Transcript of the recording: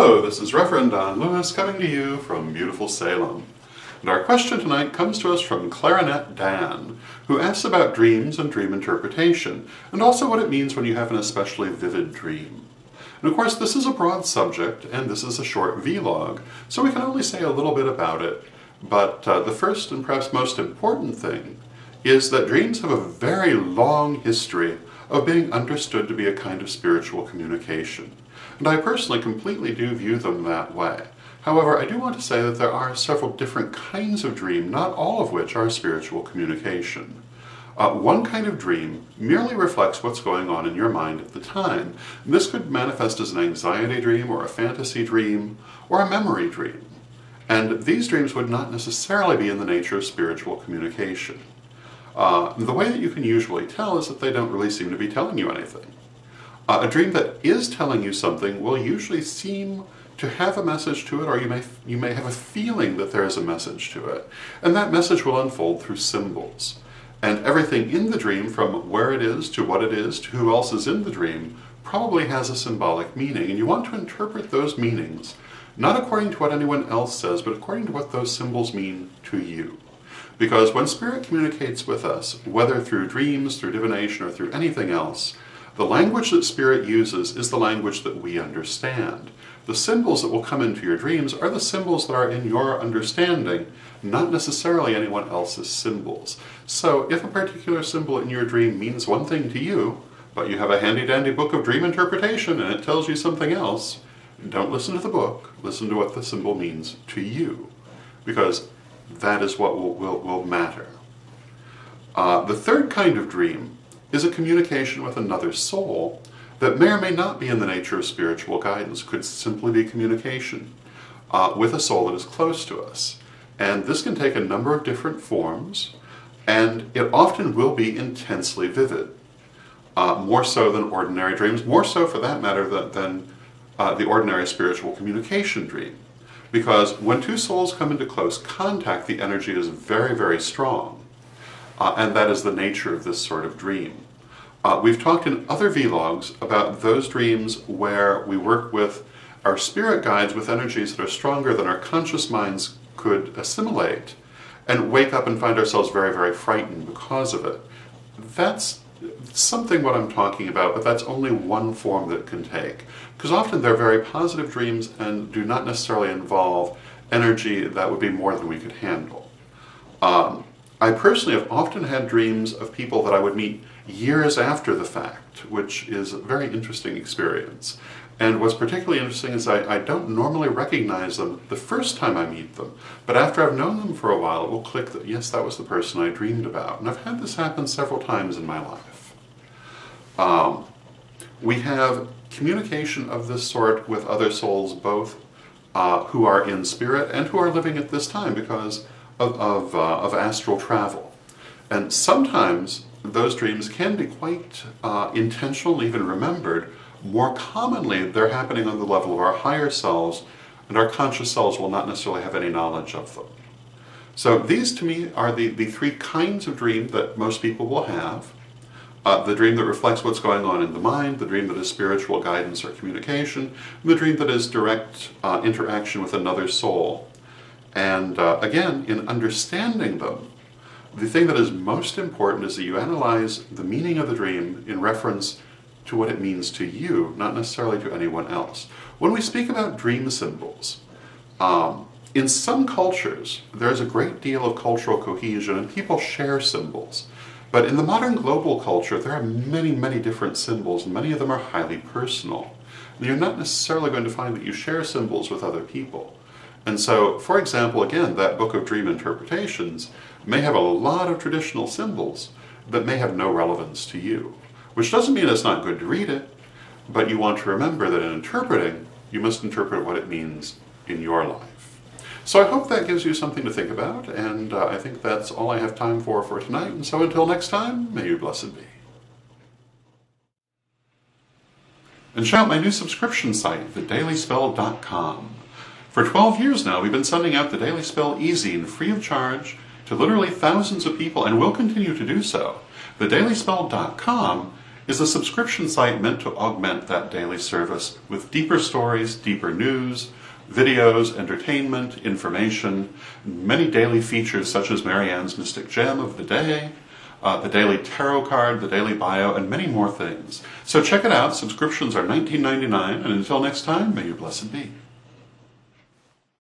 Hello, this is Reverend Don Lewis coming to you from beautiful Salem. And our question tonight comes to us from Clarinet Dan, who asks about dreams and dream interpretation, and also what it means when you have an especially vivid dream. And of course, this is a broad subject, and this is a short vlog, so we can only say a little bit about it. But the first and perhaps most important thing is that dreams have a very long history of being understood to be a kind of spiritual communication. And I personally completely do view them that way. However, I do want to say that there are several different kinds of dream, not all of which are spiritual communication. One kind of dream merely reflects what's going on in your mind at the time. And this could manifest as an anxiety dream, or a fantasy dream, or a memory dream. And these dreams would not necessarily be in the nature of spiritual communication. The way that you can usually tell is that they don't really seem to be telling you anything. A dream that is telling you something will usually seem to have a message to it, or you may have a feeling that there is a message to it. And that message will unfold through symbols. And everything in the dream, from where it is to what it is to who else is in the dream, probably has a symbolic meaning. And you want to interpret those meanings, not according to what anyone else says, but according to what those symbols mean to you. Because when Spirit communicates with us, whether through dreams, through divination, or through anything else, the language that Spirit uses is the language that we understand. The symbols that will come into your dreams are the symbols that are in your understanding, not necessarily anyone else's symbols. So if a particular symbol in your dream means one thing to you, but you have a handy-dandy book of dream interpretation and it tells you something else, don't listen to the book, listen to what the symbol means to you, because that is what will matter. The third kind of dream is a communication with another soul that may or may not be in the nature of spiritual guidance. It could simply be communication with a soul that is close to us. And this can take a number of different forms, and it often will be intensely vivid. More so than ordinary dreams, more so for that matter than the ordinary spiritual communication dream. Because when two souls come into close contact, the energy is very, very strong. And that is the nature of this sort of dream. We've talked in other vlogs about those dreams where we work with our spirit guides with energies that are stronger than our conscious minds could assimilate, and wake up and find ourselves very, very frightened because of it. That's something what I'm talking about, but that's only one form that it can take. Because often they're very positive dreams and do not necessarily involve energy that would be more than we could handle. I personally have often had dreams of people that I would meet years after the fact, which is a very interesting experience. And what's particularly interesting is I don't normally recognize them the first time I meet them, but after I've known them for a while, it will click that, yes, that was the person I dreamed about. And I've had this happen several times in my life. We have communication of this sort with other souls, both who are in spirit and who are living at this time because of astral travel. And sometimes those dreams can be quite intentional and even remembered. More commonly, they're happening on the level of our higher selves, and our conscious selves will not necessarily have any knowledge of them. So these, to me, are the three kinds of dream that most people will have. The dream that reflects what's going on in the mind, the dream that is spiritual guidance or communication, and the dream that is direct interaction with another soul. And again, in understanding them, the thing that is most important is that you analyze the meaning of the dream in reference to what it means to you, not necessarily to anyone else. When we speak about dream symbols, in some cultures, there's a great deal of cultural cohesion and people share symbols. But in the modern global culture, there are many, many different symbols, and many of them are highly personal. And you're not necessarily going to find that you share symbols with other people. And so, for example, again, that book of dream interpretations may have a lot of traditional symbols that may have no relevance to you. Which doesn't mean it's not good to read it, but you want to remember that in interpreting, you must interpret what it means in your life. So I hope that gives you something to think about, and I think that's all I have time for tonight. And so until next time, may you blessed be. And check out my new subscription site, thedailyspell.com. For 12 years now, we've been sending out the Daily Spell easy and free of charge to literally thousands of people, and will continue to do so. Thedailyspell.com is a subscription site meant to augment that daily service with deeper stories, deeper news, videos, entertainment, information, many daily features such as Marianne's Mystic Gem of the Day, the daily tarot card, the daily bio, and many more things. So check it out. Subscriptions are $19.99, and until next time, may your blessed be.